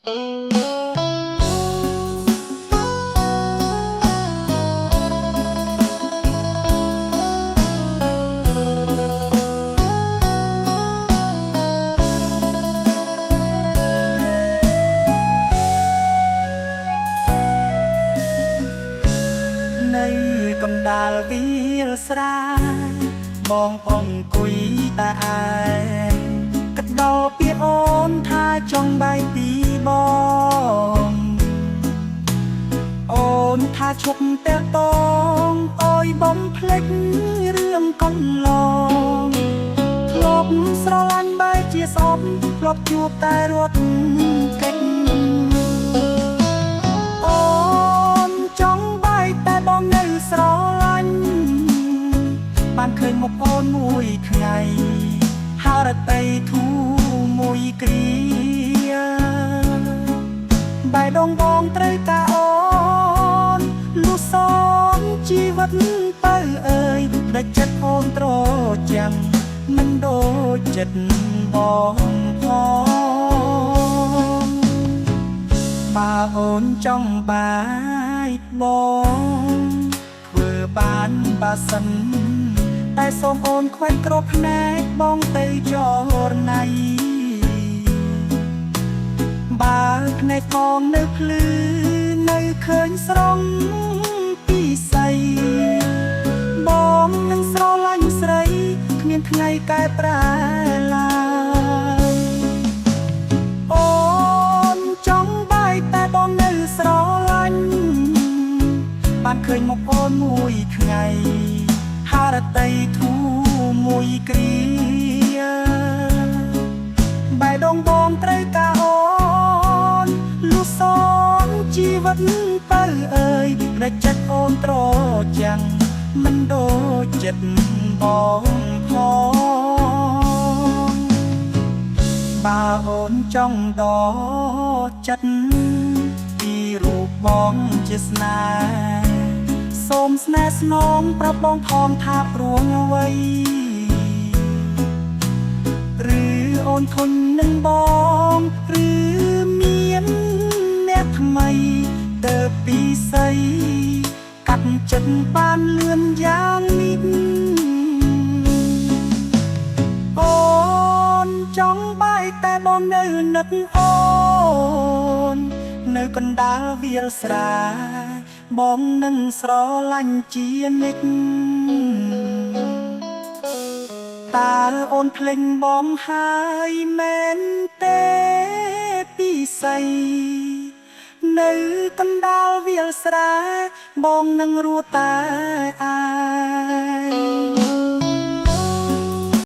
នៅកណ្ដាលវាលស្រែបងអង្គុយតែឯងក៏ដល់ពីអូនថាចង់បែកពីបងអូនថាឈប់តែតងអើយបំភ្លេចរឿងកន្លងធ្លាប់ស្រឡាញ់បែកជាស្អប់ធ្លាប់ជួបតែរត់គេចអូនចង់បែកតែបងនៅស្រឡាញ់បានឃើញមុខអូនមួយថ្ងៃហារតីធូមួយគ្រាបែដងបងត្រូវការអូនលុះសងជីវិតទៅអើយដែលចិត្តអូនត្រចាំងមិនដូចចិត្តបងផងបើអូនចង់បែកបងធ្វើបានបើសិនតែសូមអូនខ្វាច់គ្រប់ផ្នែកបងទៅចរណៃបើភ្នែកបងនៅភ្លឺនៅឃើញស្រងពីស័យបងនឹងស្រឡាញ់ស្រីគ្មានថ្ងៃកែប្រែឡើយអូនចង់បែកតែបងនៅស្រឡាញ់បានឃើញមុខអូនមួយថ្ងៃហារតីធូមួយគ្រាបែដងបងត្រូវការអូនលុះសងជីវិតទៅអើយដែលចិត្តអូនត្រចាំងមិនដូចចិត្តបងផងបើអូនចង់ដកចិត្តពីរូបបងជាស្នេហ៍សូមស្នេហ៍ស្នងប្រាប់បងផងថាព្រួងអ្វីឬអូនធន់នឹងបងឬមានអ្នកថ្មីទៅពីស័យកាត់ចិត្តបានលឿនយ៉ាងនេះអូនចង់បែកតែបងនៅនឹកអូននៅកណ្ដាលវាលស្រែបងនឹងស្រឡាញ់ជានិច្ចតើអូនភ្លេចបងហើយមែនទេពីស័យនៅកណ្ដាលវាលស្រែបងនឹងរស់តែឯ